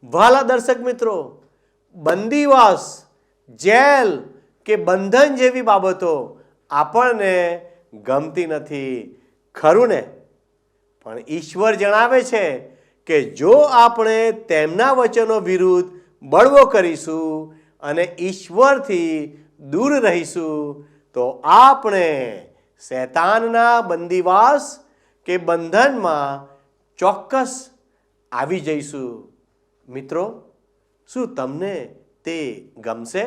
વહાલા દર્શક મિત્રો, બંદીવાસ, જેલ કે બંધન જેવી બાબતો આપણને ગમતી નથી, ખરું ને? પણ ઈશ્વર જણાવે છે કે જો આપણે તેમના વચનો વિરુદ્ધ બળવો કરીશું અને ઈશ્વરથી દૂર રહીશું તો આપણે શૈતાનના બંદીવાસ કે બંધનમાં ચોક્કસ આવી જઈશું. મિત્રો, શું તમને તે ગમશે?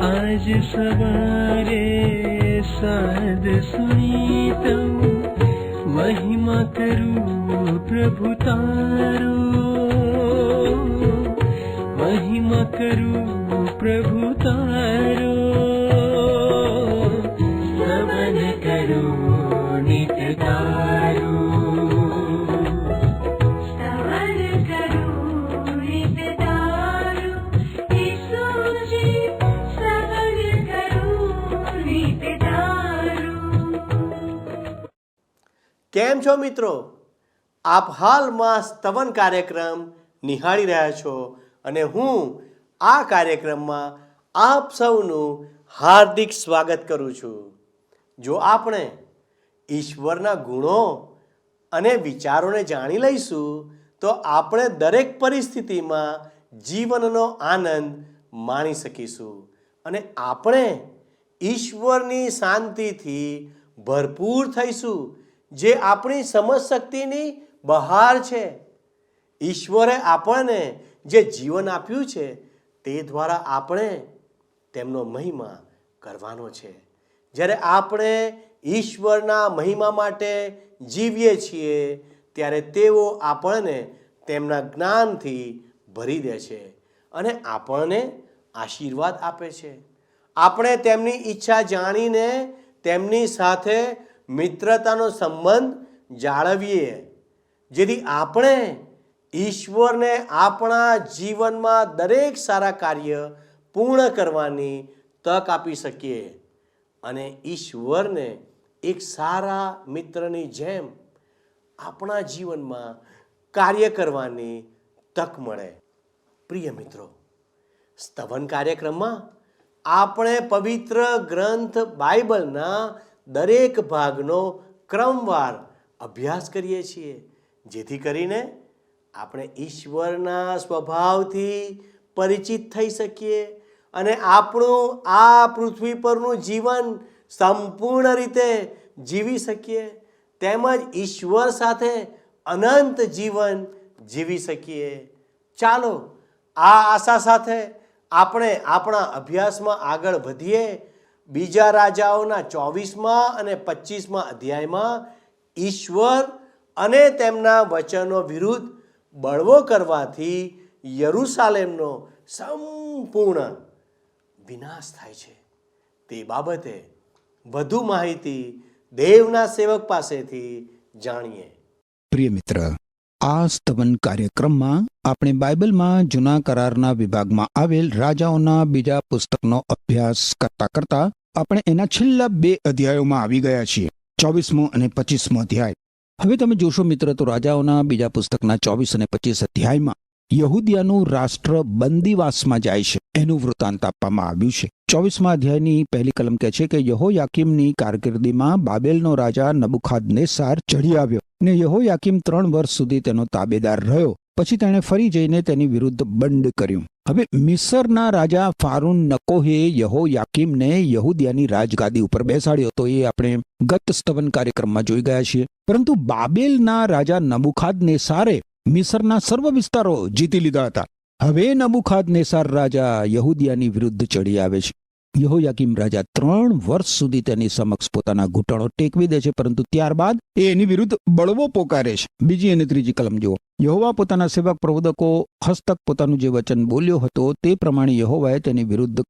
आज सवारे साध सुनी तऊ महिमा करूं प्रभु तारो, महिमा करूं प्रभु तारो, स्तवन करूं नित तारो. કેમ છો મિત્રો? આપ હાલમાં સ્તવન કાર્યક્રમ નિહાળી રહ્યા છો અને હું આ કાર્યક્રમમાં આપ સૌનું હાર્દિક સ્વાગત કરું છું. જો આપણે ઈશ્વરના ગુણો અને વિચારોને જાણી લઈશું તો આપણે દરેક પરિસ્થિતિમાં જીવનનો આનંદ માણી શકીશું અને આપણે ઈશ્વરની શાંતિથી ભરપૂર થઈશું, જે આપણી સમજ શક્તિની બહાર છે. ઈશ્વરે આપણને જે જીવન આપ્યું છે તે દ્વારા આપણે તેમનો મહિમા કરવાનો છે. જ્યારે આપણે ઈશ્વરના મહિમા માટે જીવીએ છીએ ત્યારે તેઓ આપણને તેમના જ્ઞાનથી ભરી દે છે અને આપણને આશીર્વાદ આપે છે. આપણે તેમની ઈચ્છા જાણીને તેમની સાથે મિત્રતાનો સંબંધ જાળવીએ, જેથી આપણે ઈશ્વરને આપણા જીવનમાં દરેક સારા કાર્ય પૂર્ણ કરવાની તક આપી શકીએ અને ઈશ્વરને એક સારા મિત્રની જેમ આપણા જીવનમાં કાર્ય કરવાની તક મળે. પ્રિય મિત્રો, સ્તવન કાર્યક્રમમાં આપણે પવિત્ર ગ્રંથ બાઇબલના દરેક ભાગનો ક્રમવાર અભ્યાસ કરીએ છીએ, જેથી કરીને આપણે ઈશ્વરના સ્વભાવથી પરિચિત થઈ શકીએ અને આપણું આ પૃથ્વી પરનું જીવન સંપૂર્ણ રીતે જીવી શકીએ, તેમજ ઈશ્વર સાથે અનંત જીવન જીવી શકીએ. ચાલો આ આશા સાથે આપણે આપણા અભ્યાસમાં આગળ વધીએ. બીજા રાજાઓના 24મા અને 25મા અધ્યાયમાં ઈશ્વર અને તેમના વચનો વિરુદ્ધ બળવો કરવાથી યરૂશાલેમનો સંપૂર્ણ વિનાશ થાય છે. તે બાબતે વધુ માહિતી દેવના સેવક પાસેથી જાણીએ. પ્રિય મિત્ર, આ સ્તવન કાર્યક્રમમાં આપણે બાઇબલમાં જૂના કરારના વિભાગમાં આવેલ રાજાઓના બીજા પુસ્તકનો અભ્યાસ કરતા કરતા આપણે એના છેલ્લા 2 અધ્યાયોમાં આવી ગયા છીએ, 24મો અને 25મો અધ્યાય. હવે તમે જોશો મિત્ર, તો રાજાઓના બીજા પુસ્તકના 24 અને 25 અધ્યાયમાં યહૂદિયાનું રાષ્ટ્ર બંદીવાસમાં જાય છે એનું વૃત્તાંત આપવામાં આવ્યું છે. 24મા અધ્યાયની પહેલી કલમ કહે છે કે યહોયાકીમની કારકિર્દીમાં બાબેલનો રાજા નબુખાદનેસાર ચઢી આવ્યો ને યહોયાકીમ 3 વર્ષ સુધી તેનો તાબેદાર રહ્યો. પછી તેણે ફરી જઈને તેની વિરુદ્ધ બંડ કર્યું. હવે મિસરના રાજા ફારૂન નકોહે યહોયાકીમને યહૂદિયાની રાજગાદી ઉપર બેસાડ્યો, તો એ આપણે ગત સ્તવન કાર્યક્રમમાં જોઈ ગયા છીએ. પરંતુ બાબેલના રાજા નબુખાદનેસારે મિસરના સર્વ વિસ્તારો જીતી લીધા હતા. હવે નબુખાદનેસાર રાજા યહૂદિયાની વિરુદ્ધ ચડી આવે છે. યહોયાકીમ રાજા 3 વર્ષ સુધી તેની સમક્ષ પોતાના ઘૂંટણો ટેકવી દે છે, પરંતુ ત્યારબાદ એ એની વિરુદ્ધ બળવો પોકારે છે. બીજી અને ત્રીજી કલમ જુઓ. યહોવા પોતાના સેવક પ્રબોધકો હસ્તક પોતાનું જે વચન બોલ્યો હતો તે પ્રમાણે યહોવાએ તેની વિરુદ્ધ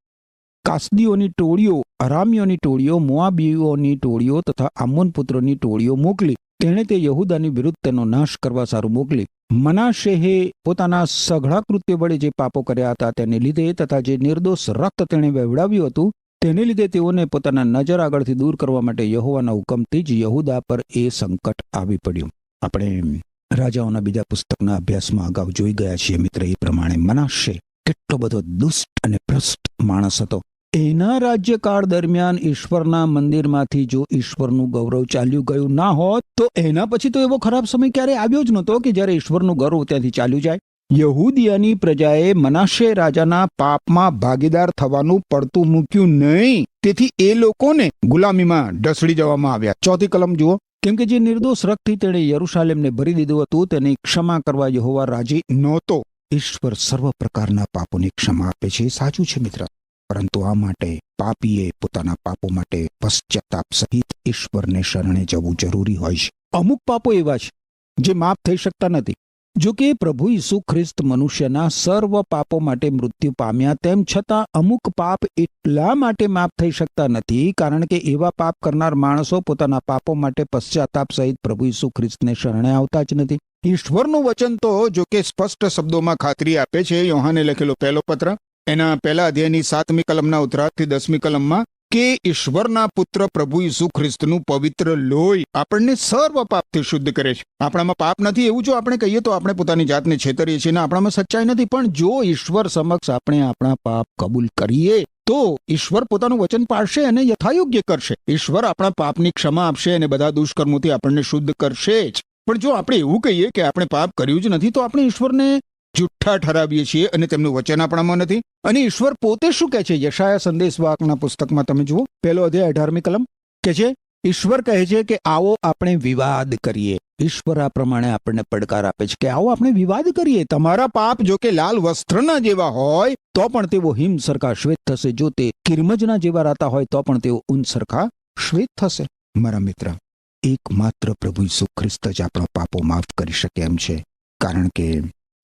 કાસદીઓની ટોળીઓ, અરામીઓની ટોળીઓ, મોઆબીઓની ટોળીઓ તથા આમોન પુત્રોની ટોળીઓ મોકલી. તેણે તે યહૂદાની વિરુદ્ધ તેનો નાશ કરવા સારું મોકલી. મનાશેહે પોતાના સઘળા કૃત્ય વડે જે પાપો કર્યા હતા તેને લીધે તથા જે નિર્દોષ રક્ત તેણે વહેવડાવ્યું હતું તેને લીધે તેઓને પોતાના નજર આગળથી દૂર કરવા માટે યહોવાના હુકમથી જ યહૂદા પર એ સંકટ આવી પડ્યું. આપણે રાજાઓના બીજા પુસ્તકના અભ્યાસમાં અગાઉ જોઈ ગયા છીએ મિત્ર, એ પ્રમાણે મનાશે કેટલો બધો દુષ્ટ અને ભ્રષ્ટ માણસ હતો. એના રાજ્યકાળ દરમિયાન ઈશ્વરના મંદિરમાંથી જો ઈશ્વરનું ગૌરવ ચાલ્યું ગયું ના હોત તો એના પછી તો એવો ખરાબ સમય ક્યારે આવ્યો જ નહોતો કે જ્યારે ઈશ્વરનું ગૌરવ ત્યાંથી ચાલ્યું જાય. યહૂદિયાની પ્રજાએ મનાશે રાજાના પાપમાં ભાગીદાર થવાનું પડતું મૂક્યું નહીં, તેથી એ લોકોને ગુલામીમાં ઢસડી જવામાં આવ્યા. 4 કલમ જુઓ. કેમ કે જે નિર્દોષ રક્તથી તેણે યરૂશાલેમને ભરી દીધું હતું તેની ક્ષમા કરવા યહોવા રાજી નહોતો. ઈશ્વર સર્વ પ્રકારના પાપોની ક્ષમા આપે છે, સાચું છે મિત્ર, પરંતુ આ માટે પાપીએ પોતાના પાપો માટે પશ્ચાતાપ સહિત ઈશ્વરને શરણે જવું જરૂરી હોય છે. અમુક પાપો એવા છે જે માફ થઈ શકતા નથી. જો કે પ્રભુ ઈસુ ખ્રિસ્ત મનુષ્યના સર્વ પાપો માટે મૃત્યુ પામ્યા, તેમ છતાં અમુક પાપ એટલા માટે માફ થઈ શકતા નથી કારણ કે એવા પાપ કરનાર માણસો પોતાના પાપો માટે પશ્ચાતાપ સહિત પ્રભુ ઈસુ ખ્રિસ્તને શરણે આવતા જ નથી. ઈશ્વરનું વચન તો જો કે સ્પષ્ટ શબ્દોમાં ખાતરી આપે છે. યોહાને લખેલો પહેલો પત્ર એના પહેલા અધ્યાયની 7મી કલમના ઉત્તરાર્ધથી 10મી કલમમાં કે ઈશ્વરના પુત્ર પ્રભુ ઈસુ ખ્રિસ્તનું પવિત્ર લોહી આપણને સર્વ પાપથી શુદ્ધ કરે છે. આપણામાં પાપ નથી એવું જો આપણે કહીએ તો આપણે પોતાની જાતને છેતરીએ છીએ ને આપણામાં સચ્ચાઈ નથી. પણ જો ઈશ્વર સમક્ષ આપણે આપણા પાપ કબૂલ કરીએ તો ઈશ્વર પોતાનું વચન પાળશે અને યથાયોગ્ય કરશે. ઈશ્વર આપણા પાપની ક્ષમા આપશે અને બધા દુષ્કર્મોથી આપણને શુદ્ધ કરશે જ. પણ જો આપણે એવું કહીએ કે આપણે પાપ કર્યું જ નથી તો આપણે ઈશ્વરને જુઠ્ઠા ઠરાવીએ છીએ અને તેમનું વચન આપણામાં નથી. અને ઈશ્વર પોતે શું કહે છે? યશાયા સંદેશવાહકના પુસ્તકમાં તમે જુઓ, પહેલો અધ્યાય 18મી કલમ કે છે, ઈશ્વર કહે છે કે આવો આપણે વિવાદ કરીએ. ઈશ્વર આ પ્રમાણે આપણને પડકાર આપે છે કે આવો આપણે વિવાદ કરીએ. તમારા પાપ જો કે લાલ વસ્ત્રના જેવા હોય તો પણ તેઓ હિમ સરખા શ્વેત થશે, જો તે કિરમજના જેવા રાતા હોય તો પણ તેઓ ઊન સરખા શ્વેત થશે. મારા મિત્ર, એકમાત્ર પ્રભુ ઈસુ ખ્રિસ્ત જ આપણા પાપો માફ કરી શકે એમ છે. કારણ કે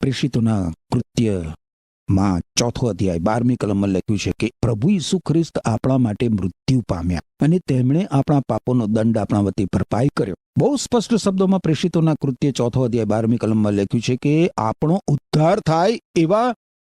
પ્રેષિતોના કૃત્યમાં 4થો અધ્યાય 12મી કલમમાં લખ્યું છે કે પ્રભુ ઈસુ ખ્રિસ્ત આપણા માટે મૃત્યુ પામ્યા અને તેમણે આપણા પાપોનો દંડ આપણા વતી ભરપાઈ કર્યો. બહુ સ્પષ્ટ શબ્દોમાં પ્રેષિતોના કૃત્ય 4થો અધ્યાય 12મી કલમમાં લખ્યું છે કે આપણો ઉદ્ધાર થાય એવા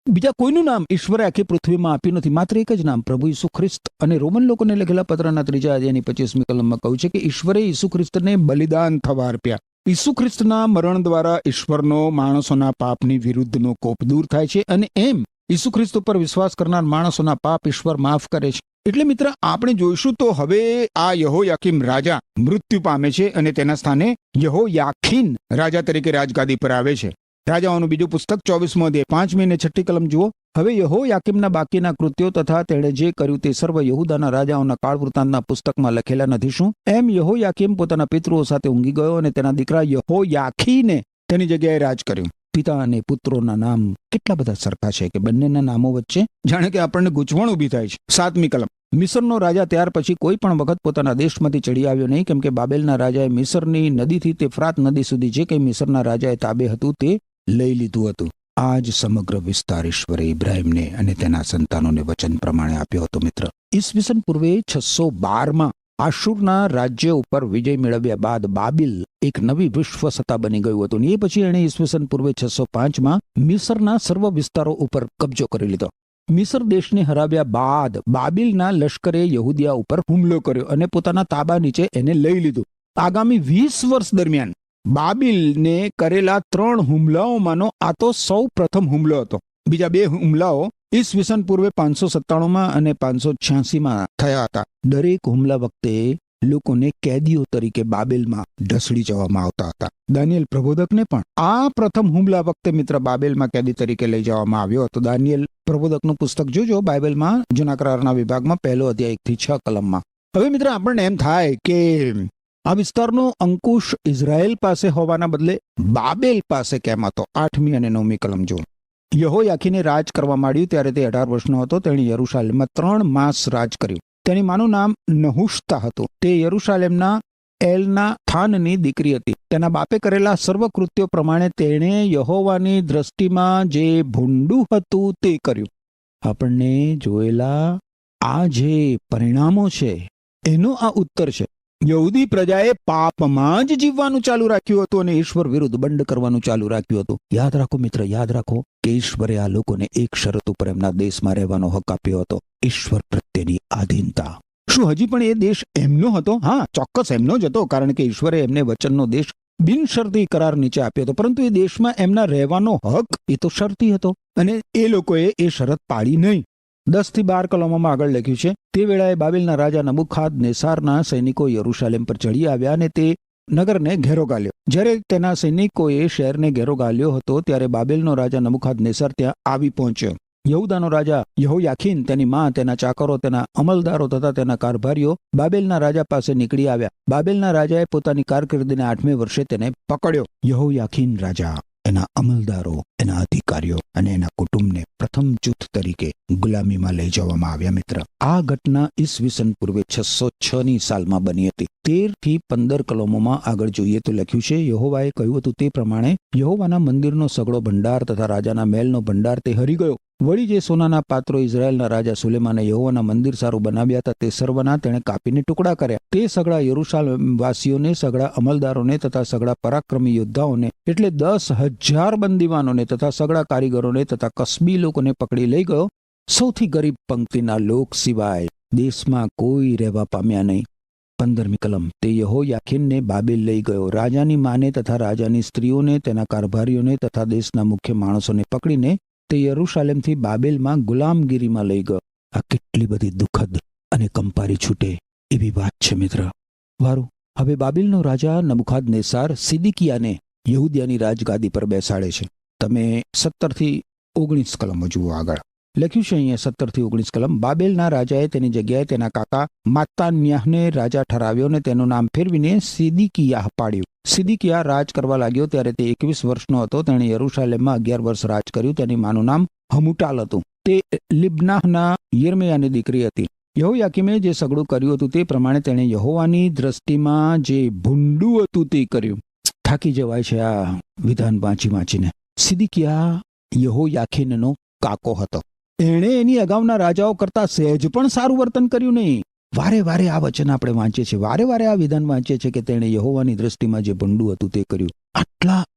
બીજા કોઈનું નામ ઈશ્વરે આખી પૃથ્વીમાં આપ્યું નથી, માત્ર એક જ નામ, પ્રભુ ઈસુ ખ્રિસ્ત. અને રોમન લોકોને લખેલા પત્રના 3 અધ્યાયની 25મી કલમમાં કહ્યું છે કે ઈશ્વરે ઈસુ ખ્રિસ્તને બલિદાન થવા આપ્યા. ઈસુ ખ્રિસ્તના મરણ દ્વારા ઈશ્વરનો માણસોના પાપની વિરુદ્ધનો કોપ દૂર થાય છે અને એમ ઈસુ ખ્રિસ્ત ઉપર વિશ્વાસ કરનાર માણસોના પાપ ઈશ્વર માફ કરે છે. એટલે મિત્ર, આપણે જોઈશું તો હવે આ યહોયાકીમ રાજા મૃત્યુ પામે છે અને તેના સ્થાને યહોયાખીન રાજા તરીકે રાજગાદી પર આવે છે. રાજાઓનું બીજું પુસ્તક 24મો અધ્યાય 5મી અને 6ઠ્ઠી કલમ જુઓ. હવે યહોયાકીમના બાકીના કૃત્યો તથા તેણે જે કર્યું તે સર્વ યહૂદાના રાજાઓના કાળ વૃત્તાંતના પુસ્તકમાં લખેલા નથી શું? એમ યહોયાકીમ પોતાના પિતૃઓ સાથે ઊંઘી ગયો અને તેના દીકરા યહોયાખીને તેની જગ્યાએ રાજ કર્યું. પિતા અને પુત્રોના નામ કેટલા બધા સરખા છે કે બંનેના નામો વચ્ચે જાણે કે આપણને ગૂંચવણ ઊભી થાય છે. 7મી કલમ. મિસરનો રાજા ત્યાર પછી કોઈ પણ વખત પોતાના દેશમાંથી ચડી આવ્યો નહીં, કેમ કે બાબેલના રાજાએ મિસરની નદીથી તે ફ્રાત નદી સુધી જે કંઈ મિસરના રાજાએ તાબે હતું તે લઈ લીધું હતું. આ જ સમગ્ર વિસ્તાર ઈશ્વરે ઇબ્રાહિમને અને તેના સંતાનોને વચન પ્રમાણે આપ્યો હતો. મિત્ર, ઈસવીસન પૂર્વે 612માં આશુરના રાજ્ય ઉપર વિજય મેળવ્યા બાદ બાબિલ એક નવી વિશ્વ સત્તા બની ગયું હતું. એ પછી એણે ઈસવીસન પૂર્વે 605માં મિસરના સર્વ વિસ્તારો ઉપર કબજો કરી લીધો. મિસર દેશને હરાવ્યા બાદ બાબિલના લશ્કરે યહૂદિયા ઉપર હુમલો કર્યો અને પોતાના તાબા નીચે એને લઈ લીધું. આગામી 20 વર્ષ દરમિયાન બાબિલને કરેલા 3 હુમલાઓમાંનો આ તો સૌ પ્રથમ હુમલો હતો. બીજા 2 હુમલાઓ ઈસવીસન પૂર્વે 597માં અને 586માં થયા હતા. દરેક હુમલા વખતે લોકોને કેદીઓ તરીકે બાબેલમાં ઢસડી જવામાં આવતા હતા. દાનિયેલ પ્રબોધકને પણ આ પ્રથમ હુમલા વખતે મિત્ર બાબેલમાં કેદી તરીકે લઈ જવામાં આવ્યો હતો. દાનિયેલ પ્રબોધકનું પુસ્તક જોજો બાઇબલમાં જૂના કરારના વિભાગમાં 1લો અધ્યાય 1-6 કલમમાં. હવે મિત્ર, આપણને એમ થાય કે આ વિસ્તારનો અંકુશ ઇઝરાયલ પાસે હોવાના બદલે બાબેલ પાસે કેમ હતો? 8મી અને 9મી કલમ જો. યહોયાખીને રાજ કરવા માંડ્યું ત્યારે તે 18 વર્ષનો હતો. તેણે યરૂશાલેમમાં 3 માસ રાજ કર્યું. તેની માનું નામ નહુશતા હતું. તે યરૂશાલેમના એલના થાનની દીકરી હતી. તેના બાપે કરેલા સર્વ કૃત્યો પ્રમાણે તેણે યહોવાની દ્રષ્ટિમાં જે ભૂંડું હતું તે કર્યું. આપણને જોયેલા આ જે પરિણામો છે એનો આ ઉત્તર છે. યહૂદી પ્રજાએ પાપમાં જ જીવવાનું ચાલુ રાખ્યું હતું અને ઈશ્વર વિરુદ્ધ બંડ કરવાનું ચાલુ રાખ્યું હતું. યાદ રાખો મિત્ર, યાદ રાખો કે ઈશ્વરે આ લોકોને એક શરત ઉપર એમના દેશમાં રહેવાનો હક આપ્યો હતો, ઈશ્વર પ્રત્યેની આધીનતા. શું હજી પણ એ દેશ એમનો હતો? હા, ચોક્કસ એમનો જ હતો, કારણ કે ઈશ્વરે એમને વચનનો દેશ બિનશરતી કરાર નીચે આપ્યો હતો. પરંતુ એ દેશમાં એમના રહેવાનો હક એ તો શરતી હતો અને એ લોકોએ એ શરત પાળી નહીં. 10-12 કલમોમાં આગળ લખ્યું છે, તે વેળાએ બાબેલના રાજા નબુખાદનેસારના સૈનિકો યરૂશાલેમ પર ચડી આવ્યા અને તે નગરને ઘેરો ગાલ્યો. જ્યારે તેના સૈનિકોએ શહેરને ઘેરો ગાલ્યો હતો ત્યારે બાબેલનો રાજા નબુખાદનેસર ત્યાં આવી પહોંચ્યો. યહૂદાનો રાજા યહોયાખીન, તેની માં, તેના ચાકરો, તેના અમલદારો તથા તેના કારભારીઓ બાબેલના રાજા પાસે નીકળી આવ્યા. બાબેલના રાજાએ પોતાની કારકિર્દીના 8મે વર્ષે તેને પકડ્યો. યહોયાખીન રાજા, એના અમલદારો, એના અધિકારીઓ અને એના કુટુંબને પ્રથમ જૂથ તરીકે ગુલામીમાં લઈ જવામાં આવ્યા. મિત્ર, આ ઘટના ઈસવીસન પૂર્વે 606ની સાલમાં બની હતી. 13 થી 15 કલમોમાં આગળ જોઈએ તો લખ્યું છે, યહોવાએ કહ્યું હતું તે પ્રમાણે યહોવાના મંદિરનો સગળો ભંડાર તથા રાજાના મહેલનો ભંડાર તે હરી ગયો. વળી જે સોનાના પાત્રો ઇઝરાયેલના રાજા સુલેમાને યહોવાના મંદિર સારું બનાવ્યા હતા તે સર્વના તેણે કાપીને ટુકડા કર્યા. તે સગળા યરૂશાલેમ વાસીઓને, સગળા અમલદારોને તથા સગળા પરાક્રમી યોદ્ધાઓને એટલે 10,000 બંદીવાનોને તથા સગળા કારીગરોને તથા કસ્બી લોકોને પકડી લઈ ગયો. સૌથી ગરીબ પંક્તિના લોક સિવાય દેશમાં કોઈ રહેવા પામ્યા નહીં. 15મી કલમ, તે યહોયાખીનને બાબેલ લઈ ગયો. રાજાની માને તથા રાજાની સ્ત્રીઓને, તેના કારભારીઓને તથા દેશના મુખ્ય માણસોને પકડીને તે યરૂશાલેમથી બાબેલમાં ગુલામગીરીમાં લઈ ગયો. આ કેટલી બધી દુઃખદ અને કંપારી છૂટે એવી વાત છે મિત્ર. વારું, હવે બાબેલનો રાજા નબુખાદનેસાર સિદિકિયાને યહૂદિયાની રાજગાદી પર બેસાડે છે. તમે 17-19 કલમો જુઓ. આગળ લખ્યું છે અહીંયા 17-19 કલમ, બાબેલના રાજાએ તેની જગ્યાએ તેના કાકા માત્તાન્યાહને રાજા ઠરાવ્યો અને તેનું નામ ફેરવીને સિદિકિયાહ પાડ્યું. સિદિકિયા રાજ કરવા લાગ્યો ત્યારે તે 21 વર્ષનો હતો. તેણે યરૂશાલેમમાં 11 વર્ષ રાજ કર્યું. તેની માનું નામ હમુટાલ હતું. તે લિબ્નાહના યિર્મયાની દીકરી હતી. યહોયાકીમે જે સગળું કર્યું હતું તે પ્રમાણે તેણે યહોવાની દ્રષ્ટિમાં જે ભૂંડું હતું તે કર્યું. થાકી જવાય છે આ વિધાન વાંચીને. સિદિકિયા યહોયાખીનનો કાકો હતો. એણે એની અગાઉના રાજાઓ કરતા સહેજ પણ સારું વર્તન કર્યું નહીં. વારે વારે આ વચન આપણે વાંચીએ છીએ, વારે વારે આ વિધાન વાંચીએ છીએ કે તેણે યહોવાની દ્રષ્ટિમાં જે ભૂંડું હતું તે કર્યું.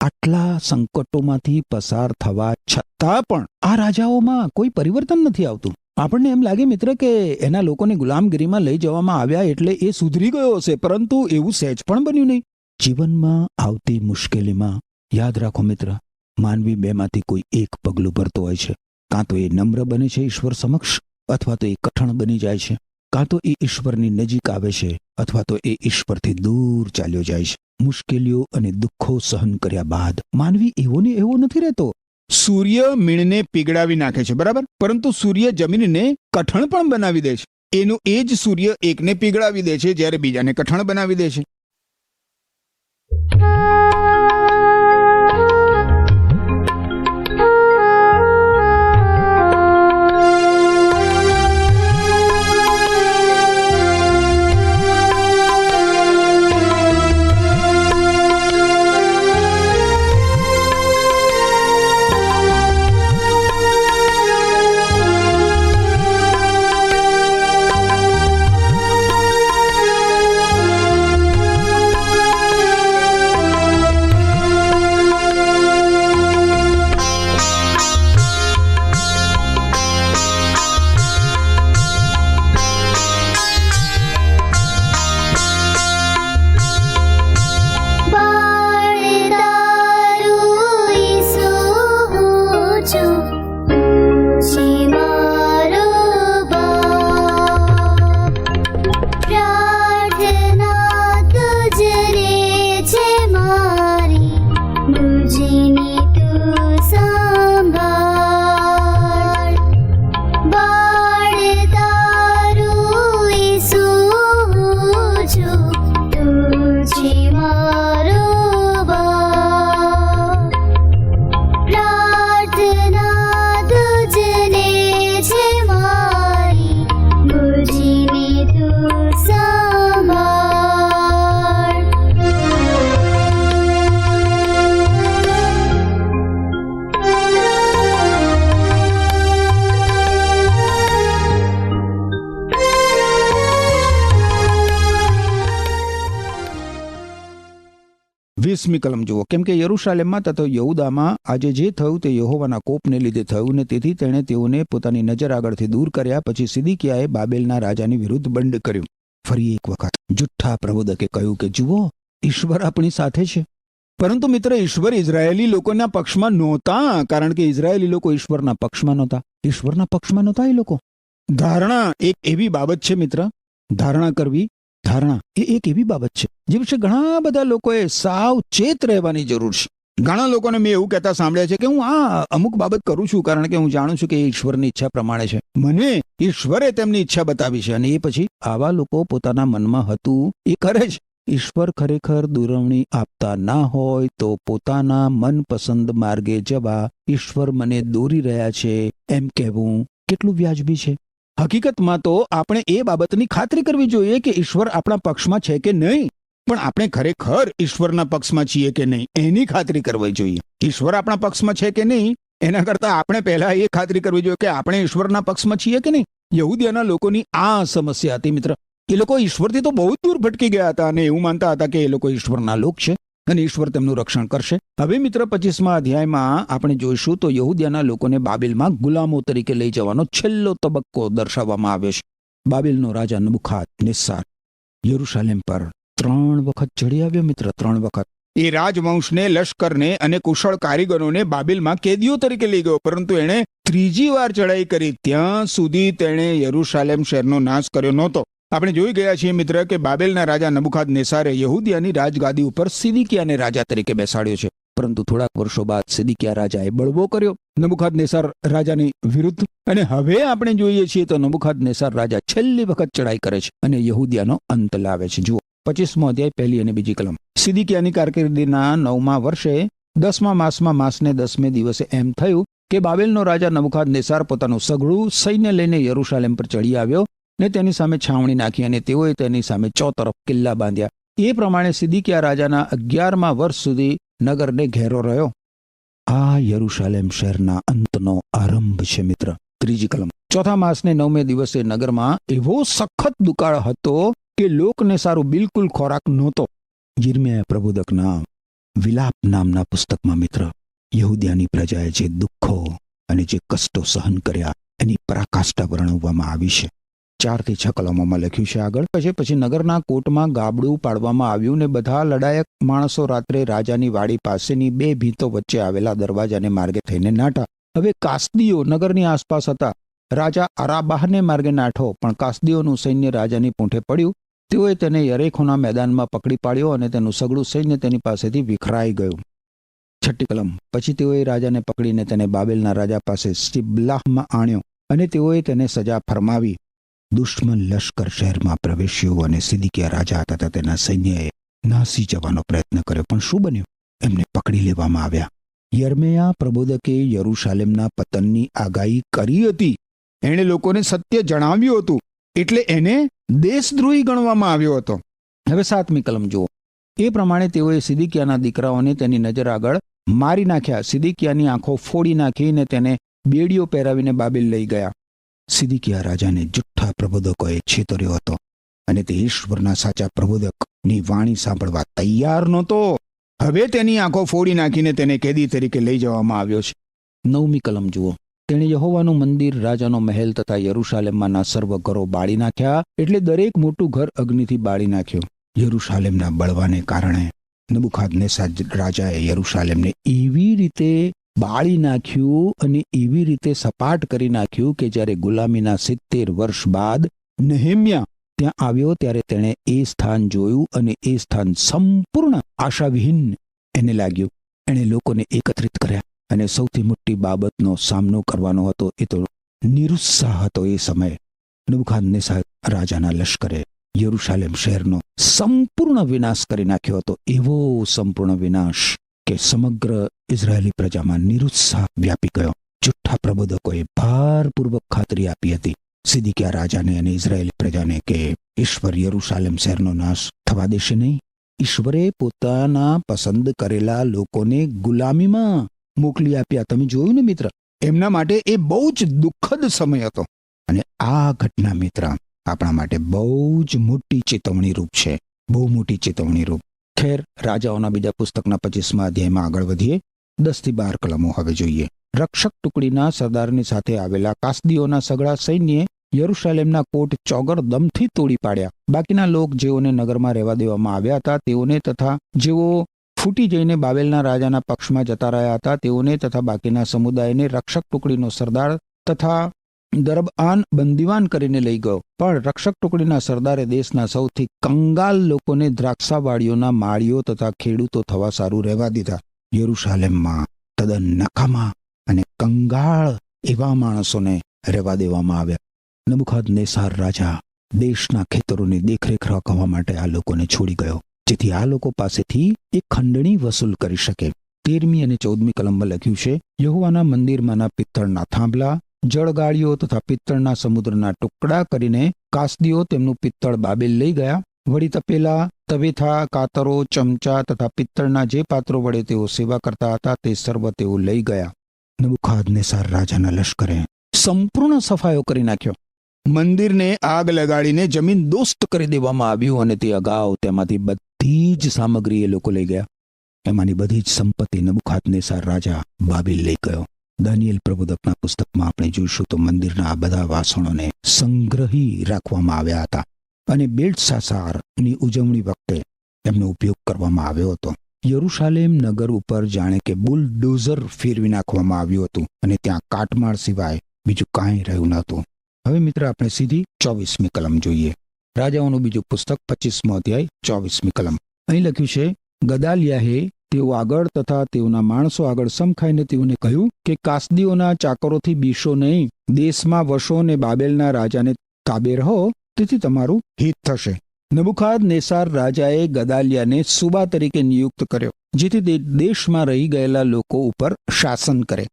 આટલા સંકટોમાંથી પસાર થવા છતાં પણ આ રાજાઓમાં કોઈ પરિવર્તન નથી આવતું. આપણને એમ લાગે મિત્ર કે એના લોકોને ગુલામગીરીમાં લઈ જવામાં આવ્યા એટલે એ સુધરી ગયો હશે, પરંતુ એવું સહેજ પણ બન્યું નહીં. જીવનમાં આવતી મુશ્કેલીમાં યાદ રાખો મિત્ર, માનવી બેમાંથી કોઈ એક પગલું ભરતો હોય છે. કાં તો એ નમ્ર બને છે ઈશ્વર સમક્ષ, અથવા તો એ કઠણ બની જાય છે. કાં તો એ ઈશ્વરની નજીક આવે છે, અથવા તો એ ઈશ્વરથી દૂર ચાલ્યો જાય છે. મુશ્કેલીઓ અને દુઃખો સહન કર્યા બાદ માનવી એવો ને એવો નથી રહેતો. સૂર્ય મીણને પીગળાવી નાખે છે, બરાબર, પરંતુ સૂર્ય જમીનને કઠણ પણ બનાવી દે છે. એનો એ જ સૂર્ય એકને પીગળાવી દે છે જ્યારે બીજાને કઠણ બનાવી દે છે. 20મી કલમ જુઓ. કેમ કે યરુશાલેમમાં તથા યહૂદામાં આજે જે થયું તે યહોવાના કોપને લીધે થયું ને તેથી તેણે તેઓને પોતાની નજર આગળથી દૂર કર્યા. પછી સિદકિયાએ બાબેલના રાજાની વિરુદ્ધ બંડ કર્યું. ફરી એક વખત જુઠ્ઠા પ્રબોધકે કહ્યું કે જુઓ, ઈશ્વર આપણી સાથે છે. પરંતુ મિત્ર, ઈશ્વર ઇઝરાયેલી લોકોના પક્ષમાં નહોતા, કારણ કે ઇઝરાયેલી લોકો ઈશ્વરના પક્ષમાં નહોતા. ઈશ્વરના પક્ષમાં નહોતા એ લોકો. ધારણા એક એવી બાબત છે મિત્ર, ધારણા કરવી, ધારણા એ એક એવી બાબત છે જે વિશે ઘણા બધા લોકોએ સાવચેત રહેવાની જરૂર છે. ઘણા લોકોને મેં એવું કહેતા સાંભળ્યા છે કે હું આ અમુક બાબત કરું છું કારણ કે હું જાણું છું કે એ ઈશ્વરની ઈચ્છા પ્રમાણે છે, મને ઈશ્વરે તેમની ઈચ્છા બતાવી છે, અને એ પછી આવા લોકો પોતાના મનમાં હતું એ કરે છે. ઈશ્વર ખરેખર દુરવણી આપતા ના હોય તો પોતાના મનપસંદ માર્ગે જવા ઈશ્વર મને દોરી રહ્યા છે એમ કહેવું કેટલું વ્યાજબી છે? હકીકતમાં તો આપણે એ બાબતની ખાતરી કરવી જોઈએ કે ઈશ્વર આપણા પક્ષમાં છે કે નહીં, પણ આપણે ખરેખર ઈશ્વરના પક્ષમાં છીએ કે નહીં એની ખાતરી કરવી જોઈએ. ઈશ્વર આપણા પક્ષમાં છે કે નહીં એના કરતા આપણે પહેલા એ ખાતરી કરવી જોઈએ કે આપણે ઈશ્વરના પક્ષમાં છીએ કે નહીં. યહૂદીના લોકોની આ સમસ્યા હતી મિત્ર. એ લોકો ઈશ્વરથી તો બહુ દૂર ભટકી ગયા હતા અને એવું માનતા હતા કે એ લોકો ઈશ્વરના લોક છે અને ઈશ્વર તેમનું રક્ષણ કરશે. હવે મિત્ર 25મા અધ્યાયમાં આપણે જોઈશું તો યહૂદીના લોકોને બાબેલમાં ગુલામો તરીકે લઈ જવાનો છેલ્લો તબક્કો દર્શાવવામાં આવ્યો છે. બાબેલનો રાજા નબુખાદનેસ્સાર યરુશાલેમ પર 3 વખત ચડી આવ્યો મિત્ર, 3 વખત. એ રાજવંશને, લશ્કરને અને કુશળ કારીગરોને બાબેલમાં કેદીઓ તરીકે લઈ ગયો, પરંતુ એણે 3જી વાર ચડાઈ કરી ત્યાં સુધી તેણે યરુશાલેમ શહેરનો નાશ કર્યો નહોતો. આપણે જોઈ ગયા છીએ મિત્ર કે બાબેલના રાજા નબુખાદનેસ્સારે યહૂદિયાની રાજગાદી ઉપર સિદકિયાને રાજા તરીકે બેસાડ્યો છે, પરંતુ થોડાક વર્ષો બાદ સિદકિયા રાજાએ બળવો કર્યો નબુખાદનેસ્સાર રાજાની વિરુદ્ધ, અને હવે આપણે જોઈએ છીએ તો નબુખાદનેસ્સાર રાજા છેલ્લી વખત ચડાઈ કરે છે અને યહૂદિયાનો અંત લાવે છે. જુઓ 25મો અધ્યાય 1 અને 2 કલમ. સિદકિયાની કારકિર્દીના 9મા વર્ષે 10મા માસમાં માસને 10મે દિવસે એમ થયું કે બાબેલનો રાજા નબુખાદનેસ્સાર પોતાનું સઘળું સૈન્ય લઈને યરુશાલેમ પર ચડી આવ્યો ને તેની સામે છાવણી નાખી, અને તેઓએ તેની સામે ચોતરફ કિલ્લા બાંધ્યા. એ પ્રમાણે સિદકિયા રાજાના 11મા વર્ષ સુધી નગરને ઘેરો રહ્યો. આ યરુશાલેમ શહેરના અંતનો આરંભ છે મિત્ર. 3જી કલમ. 4થા માસને 9મે દિવસે નગરમાં એવો સખત દુકાળ હતો કે લોકને સારું બિલકુલ ખોરાક નહોતો. યિર્મયાહ પ્રબોધકના વિલાપ નામના પુસ્તકમાં મિત્ર યહૂદિયાની પ્રજાએ જે દુઃખો અને જે કષ્ટો સહન કર્યા એની પરાકાષ્ઠા વર્ણવવામાં આવી છે. 4 થી 6 કલમોમાં લખ્યું છે આગળ. પછી નગરના કોટમાં ગાબડું પાડવામાં આવ્યું ને બધા લડાયક માણસો રાત્રે રાજાની વાડી પાસેની 2 ભીંતો વચ્ચે આવેલા દરવાજાને માર્ગે થઈને નાઠા. હવે કાસ્દીઓ નગરની આસપાસ હતા. રાજા અરાબાહને માર્ગે નાઠો, પણ કાસ્દીઓનું સૈન્ય રાજાની પૂંઠે પડ્યું. તેઓએ તેને યરેખોના મેદાનમાં પકડી પાડ્યો અને તેનું સગળું સૈન્ય તેની પાસેથી વિખરાઈ ગયું. 6ઠ્ઠી કલમ. પછી તેઓએ રાજાને પકડીને તેને બાબેલના રાજા પાસે સિબલાહમાં આણ્યો અને તેઓએ તેને સજા ફરમાવી. દુશ્મન લશ્કર શહેરમાં પ્રવેશ્યો અને સિદકિયા રાજા તથા તેના સૈન્યએ નાસી જવાનો પ્રયત્ન કર્યો, પણ શું બન્યું? એમને પકડી લેવામાં આવ્યા. યિર્મયાહ પ્રબોધકે યરુશાલેમના પતનની આગાહી કરી હતી. એણે લોકોને સત્ય જણાવ્યું હતું, એટલે એને દેશદ્રોહી ગણવામાં આવ્યો હતો. હવે 7મી કલમ જુઓ. એ પ્રમાણે તેઓએ સિદકિયાના દીકરાઓને તેની નજર આગળ મારી નાખ્યા. સિદકિયાની આંખો ફોડી નાખીને તેને બેડીઓ પહેરાવીને બાબેલ લઈ ગયા. સિદકિયા રાજાને જુઠ્ઠા પ્રબોધકોએ છેતર્યો હતો અને તે ઈશ્વરના સાચા પ્રબોધકની વાણી સાંભળવા તૈયાર નહોતો. હવે તેની આંખો ફોડી નાખીને તેને કેદી તરીકે લઈ જવામાં આવ્યો છે. 9મી કલમ જુઓ. તેણે યહોવાનું મંદિર, રાજાનો મહેલ તથા યરુશાલેમમાંના સર્વ ઘરો બાળી નાખ્યા, એટલે દરેક મોટું ઘર અગ્નિથી બાળી નાખ્યું. યરુશાલેમના બળવાને કારણે નબુખાદનેસ્સાર રાજાએ યરુશાલેમને એવી રીતે બાળી નાખ્યું અને એવી રીતે સપાટ કરી નાખ્યું કે જ્યારે ગુલામીના 70 વર્ષ બાદ નહેમ્યા ત્યાં આવ્યો ત્યારે તેણે એ સ્થાન જોયું અને એ સ્થાન સંપૂર્ણ આશાવિહીન એને લાગ્યું. એણે લોકોને એકત્રિત કર્યા અને સૌથી મોટી બાબતનો સામનો કરવાનો હતો એ તો નિરુત્સાહ હતો. એ સમયે નબુખાદનેસ્સાર રાજાના લશ્કરે યરુશાલેમ શહેરનો સંપૂર્ણ વિનાશ કરી નાખ્યો હતો. એવો સંપૂર્ણ વિનાશ કે સમગ્ર ઇઝરાયેલી પ્રજામાં નિરુત્સાહ વ્યાપી ગયો. જુઠ્ઠા પ્રબોધકોએ ભારપૂર્વક ખાતરી આપી હતી સિદકિયા રાજાને અને ઇઝરાયેલી પ્રજાને કે ઈશ્વર યરુશાલેમ શહેરનો નાશ થવા દેશે નહીં. ઈશ્વરે પોતાના પસંદ કરેલા લોકોને ગુલામીમાં મોકલી આપ્યા. તમે જોયું ને મિત્ર, એમના માટે એ બહુ જ દુઃખદ સમય હતો. અને આ ઘટના મિત્ર આપણા માટે બહુ જ મોટી ચેતવણી રૂપ છે, બહુ મોટી ચેતવણી રૂપ. ખેર, રાજાઓના બીજા પુસ્તકના 25મા અધ્યાયમાં આગળ વધીએ. 10-12 કલમો હવે જોઈએ. રક્ષક ટુકડીના સરદારની સાથે આવેલા કાસદીઓના સઘળા સૈન્યે યરુશાલેમના કોટ ચોગર દમથી તોડી પાડ્યા. બાકીના લોક જેઓને નગરમાં રહેવા દેવામાં આવ્યા હતા તેઓને તથા જેઓ ફૂટી જઈને બાબેલના રાજાના પક્ષમાં જતા રહ્યા હતા તેઓને તથા બાકીના સમુદાયને રક્ષક ટુકડીનો સરદાર તથા દરબઆન બંદીવાન કરીને લઈ ગયો. પણ રક્ષક ટુકડીના સરદારે દેશના સૌથી કંગાલ લોકોને દ્રાક્ષાવાળીઓના માળીઓ તથા ખેડૂતો થવા સારું રહેવા દીધા. યરુશાલેમમાં તદ્દન નકામા અને કંગાળ એવા માણસોને રહેવા દેવામાં આવ્યા. નબુકદનેસ્સાર રાજા દેશના ખેતરોની દેખરેખ રાખવા માટે આ લોકોને છોડી ગયો, જેથી આ લોકો પાસેથી એક ખંડણી વસૂલ કરી શકે. 13મી અને 14મી કલમમાં લખ્યું છે, યહોવાના મંદિરમાંના પિત્તળના થાંભલા, જળગાળીઓ તથા પિત્તળના સમુદ્રના ટુકડા કરીને કાસદીઓ તેમનું પિત્તળ બાબેલ લઈ ગયા. વળી તપેલા, તવેથા, કાતરો, ચમચા તથા પિત્તળના જે પાત્રો વડે તેઓ સેવા કરતા હતા તે સર્વ તેઓ લઈ ગયા. નબુકદનેસ્સાર રાજાના લશ્કરે સંપૂર્ણ સફાયો કરી નાખ્યો. મંદિરને આગ લગાડીને જમીન દોસ્ત કરી દેવામાં આવ્યું અને તે અગાઉ તેમાંથી બધી જ સામગ્રી એ લોકો લઈ ગયા. એમાંની બધી જ સંપત્તિ નબુકદનેસ્સાર રાજા બાબેલ લઈ ગયો. દાનિયેલ પ્રબોધકના પુસ્તકમાં આપણે જોઈશું તો મંદિરના આ બધા વાસણોને સંગ્રહી રાખવામાં આવ્યા હતા અને બેલ્ટશાસારની ઉજવણી વખતે એમનો ઉપયોગ કરવામાં આવ્યો હતો. યરુશાલેમ નગર ઉપર જાણે કે બુલડોઝર ફેરવી નાખવામાં આવ્યું હતું અને ત્યાં કાટમાળ સિવાય બીજું કાંઈ રહ્યું નહોતું. હવે મિત્ર, આપણે સીધી 24મી કલમ જોઈએ. રાજાઓનું બીજું પુસ્તક 25મો અધ્યાય 24મી કલમ. અહીં લખ્યું છે, ગદાલિયાહે તેઓ આગળ તથા તેઓના માણસો આગળ સમખાઈને તેઓને કહ્યું કે કાસદીઓના ચાકરોથી બીશો નહીં, દેશમાં વસો ને બાબેલના રાજાને તાબે રહો, તેથી તમારું હિત થશે. નબુકદનેસ્સાર રાજાએ ગદાલિયાને સુબા તરીકે નિયુક્ત કર્યો, જેથી તે દેશમાં રહી ગયેલા લોકો ઉપર શાસન કરે.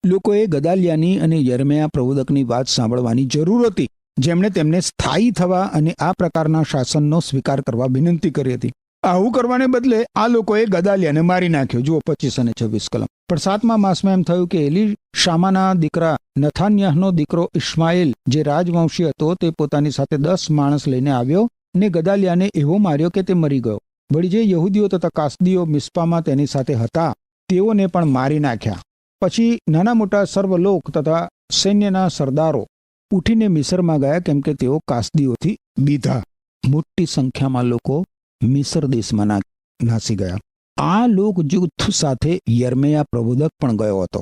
લોકોએ ગદાલિયાની અને યર્મયા પ્રબોધકની વાત સાંભળવાની જરૂર હતી, જેમણે તેમને સ્થાયી થવા અને આ પ્રકારના શાસનનો સ્વીકાર કરવા વિનંતી કરી હતી. આવું કરવાને બદલે આ લોકોએ ગદાલિયાને મારી નાખ્યો. જુઓ 25 અને 26 કલમ. પણ 7મા માસમાં એમ થયું કે એલીશામાના દીકરા નથાન્યાહનો દીકરો ઇશ્માએલ, જે રાજવંશી હતો, તે પોતાની સાથે 10 માણસ લઈને આવ્યો ને ગદાલિયાને એવો માર્યો કે તે મરી ગયો. વળી જે યહૂદીઓ તથા કાસદીઓ મિસ્પામાં તેની સાથે હતા તેઓને પણ મારી નાખ્યા. પછી નાના મોટા સર્વલોક તથા સૈન્યના સરદારો ઉઠીને મિસરમાં ગયા, કેમ કે તેઓ કાસદીઓથી બીધા. મોટી સંખ્યામાં લોકો મિસર દેશમાં નાસી ગયા. આ લોક જૂથ સાથે યર્મયા પ્રબોધક પણ ગયો હતો.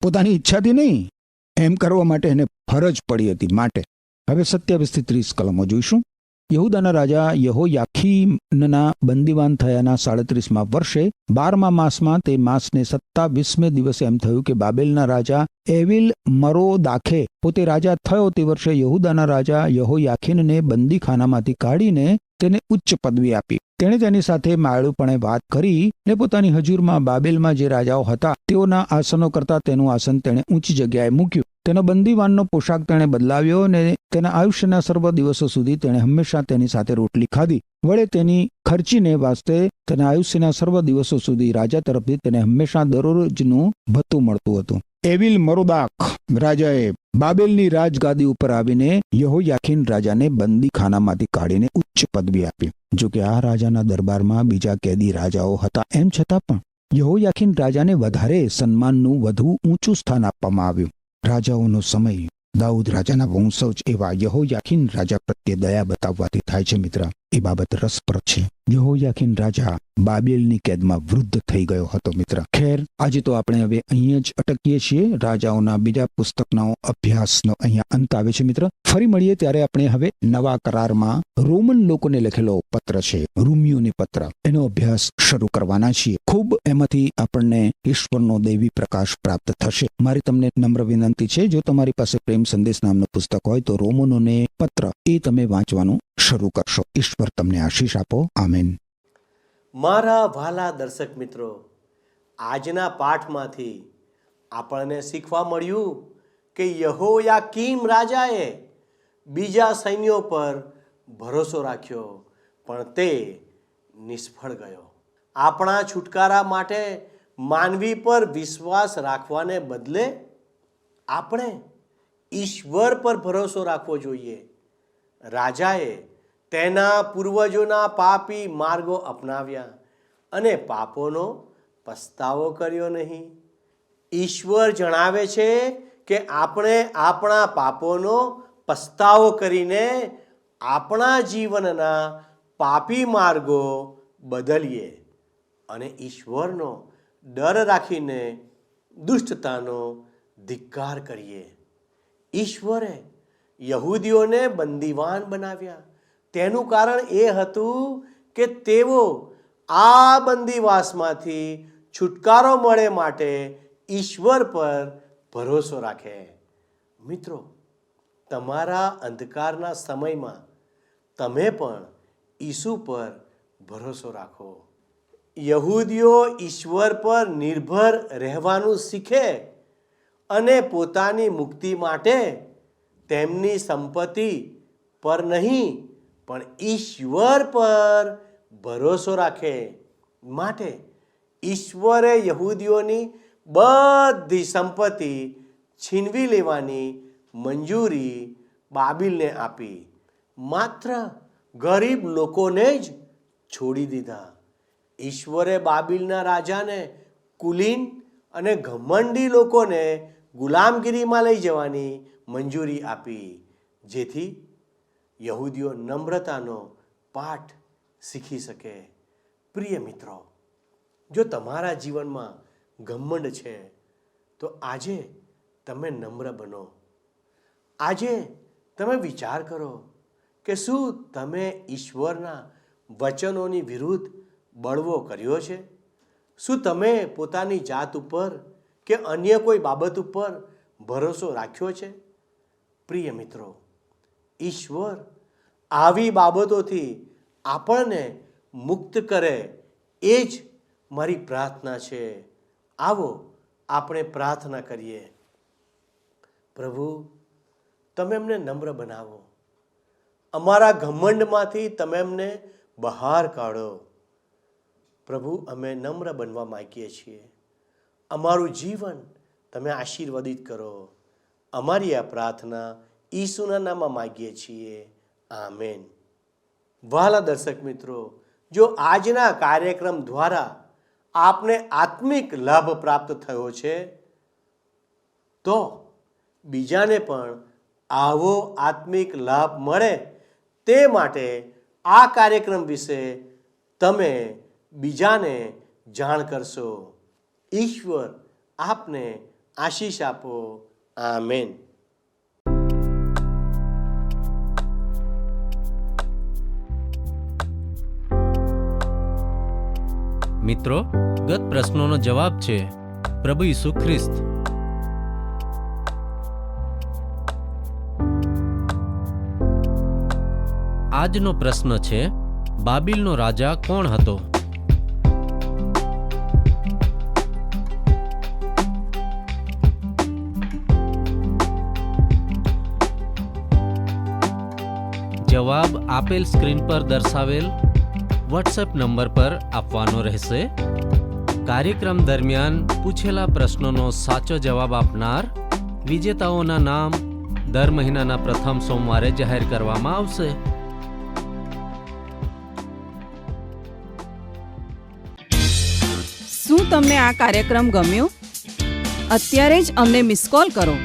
પોતાની ઈચ્છાથી નહીં, એમ કરવા માટે એને ફરજ પડી હતી. માટે હવે 27 થી 30 કલમો જોઈશું. યહૂદાના રાજા યહોયાખીનના બંદીવાન થયાના 37મા વર્ષે 12મા માસમાં તે માસને 27મે દિવસે એમ થયું કે બાબેલના રાજા એવિલ મરોદાખે પોતે રાજા થયો તે વર્ષે યહૂદાના રાજા યહોયાખીનને બંદીખાનામાંથી કાઢીને તેને ઉચ્ચ પદવી આપી. તેણે તેની સાથે માળુપણે વાત કરી ને પોતાની હજુરમાં બાબેલમાં જે રાજાઓ હતા તેઓના આસનો કરતા તેનું આસન તેણે ઊંચી જગ્યાએ મૂક્યું. તેનો બંદીવાનનો પોશાક તેણે બદલાવ્યો અને તેના આયુષ્યના સર્વ દિવસો સુધી તેણે હંમેશા તેની સાથે રોટલી ખાધી. વળે તેની ખર્ચીને વાસ્તે તેના આયુષ્યના સર્વ દિવસો સુધી રાજા તરફથી તેને હંમેશા દરરોજનું ભથ્થું મળતું હતું. એવિલ મરોદાખ રાજાએ બાબેલની રાજગાદી ઉપર આવીને યહોયાખીન રાજાને બંદીખાનામાંથી કાઢીને ઉચ્ચ પદવી આપી. જો કે આ રાજાના દરબારમાં બીજા કેદી રાજાઓ હતા, એમ છતાં પણ યહોયાખીન રાજાને વધારે સન્માનનું વધુ ઊંચું સ્થાન આપવામાં આવ્યું. રાજાઓનો સમય દાઉદ રાજાના વંશજ એવા યહોયાખીન રાજા પ્રત્યે દયા બતાવવાથી થાય છે. મિત્ર, એ બાબત રસપ્રદ છે. યહોયાખીન રાજા બાબેલની કેદમાં વૃદ્ધ થઈ ગયો હતો. મિત્ર, ખેર, આજે તો આપણે હવે અહીંયા જ અટકીએ છીએ. રાજાઓના બીજા પુસ્તકનો અભ્યાસનો અહીંયા અંત આવે છે. મિત્ર, ફરી મળીએ ત્યારે આપણે હવે નવા કરારમાં રોમન લોકોને લખેલો પત્ર છે, રોમિયોની પત્ર, એનો અભ્યાસ શરૂ કરવાના છીએ. ખૂબ એમાંથી આપણને ઈશ્વરનો દૈવી પ્રકાશ પ્રાપ્ત થશે. મારી તમને નમ્ર વિનંતી છે, જો તમારી પાસે પ્રેમ સંદેશ નામનું પુસ્તક હોય તો રોમનોને પત્ર એ તમે વાંચવાનું શરૂ કરશો. ઈશ્વર તમને આશીષ આપો. આમેન. મારા વહાલા દર્શક મિત્રો, આજના પાઠમાંથી આપણને શીખવા મળ્યું કે યહોયાકીમ રાજાએ બીજા સૈન્યો પર ભરોસો રાખ્યો, પણ તે નિષ્ફળ ગયો. આપણા છુટકારા માટે માનવી પર વિશ્વાસ રાખવાને બદલે આપણે ઈશ્વર પર ભરોસો રાખવો જોઈએ. રાજાએ તેના પૂર્વજોના પાપી માર્ગો અપનાવ્યા અને પાપોનો પસ્તાવો કર્યો નહીં. ઈશ્વર જણાવે છે કે આપણે આપણા પાપોનો પસ્તાવો કરીને આપણા જીવનના પાપી માર્ગો બદલીએ અને ઈશ્વરનો ડર રાખીને દુષ્ટતાનો ધિક્કાર કરીએ. ઈશ્વરે યહૂદીઓને બંદીવાન બનાવ્યા. તેનું કારણ એ હતું કે તેઓ આ બંદીવાસમાંથી છુટકારો મળે માટે ઈશ્વર પર ભરોસો રાખે. મિત્રો, તમારા અંધકારના સમયમાં તમે પણ ઈસુ પર ભરોસો રાખો. યહૂદીઓ ઈશ્વર પર નિર્ભર રહેવાનું શીખે અને પોતાની મુક્તિ માટે તેમની સંપત્તિ પર નહીં પણ ઈશ્વર પર ભરોસો રાખે. માટે ઈશ્વરે યહૂદીઓની બધી સંપત્તિ છીનવી લેવાની મંજૂરી બાબિલને આપી. માત્ર ગરીબ લોકોને જ છોડી દીધા. ઈશ્વરે બાબિલના રાજાને કુલીન અને ઘમંડી લોકોને ગુલામગીરીમાં લઈ જવાની મંજૂરી આપી, જેથી યહૂદીઓ નમ્રતાનો પાઠ શીખી શકે. પ્રિય મિત્રો, જો તમારા જીવનમાં ઘમંડ છે તો આજે તમે નમ્ર બનો. આજે તમે વિચાર કરો કે શું તમે ઈશ્વરના વચનોની વિરુદ્ધ બળવો કર્યો છે? શું તમે પોતાની જાત ઉપર કે અન્ય કોઈ બાબત ઉપર ભરોસો રાખ્યો છે? પ્રિય મિત્રો, ઈશ્વર આવી બાબતોથી આપણને મુક્ત કરે એ જ મારી પ્રાર્થના છે. આવો આપણે પ્રાર્થના કરીએ. પ્રભુ, તમે અમને નમ્ર બનાવો. અમારા ઘમંડમાંથી તમે અમને બહાર કાઢો. પ્રભુ, અમે નમ્ર બનવા માંગીએ છીએ. અમારું જીવન તમે આશીર્વાદિત કરો. અમારી આ પ્રાર્થના ઈસુના નામમાં માંગીએ છીએ. આમેન. વહાલા દર્શક મિત્રો, જો આજના કાર્યક્રમ દ્વારા આપને આત્મિક લાભ પ્રાપ્ત થયો છે તો બીજાને પણ આવો આત્મિક લાભ મળે તે માટે આ કાર્યક્રમ વિશે તમે બીજાને જાણ કરશો. ઈશ્વર આપને આશીષ આપો. આમેન. મિત્રો, ગત પ્રશ્નોનો જવાબ છે પ્રભુ ઈસુ ખ્રિસ્ત. આજનો પ્રશ્ન છે, બાબિલનો રાજા કોણ હતો? જવાબ આપેલ સ્ક્રીન પર દર્શાવેલ વોટ્સએપ નંબર પર આપવાનો રહેશે. કાર્યક્રમ દરમિયાન પૂછેલા પ્રશ્નોનો સાચો જવાબ આપનાર વિજેતાઓના નામ દર મહિનાના પ્રથમ સોમવારે જાહેર કરવામાં આવશે. શું તમને આ કાર્યક્રમ ગમ્યો? અત્યારે જ અમને મિસ કોલ કરો.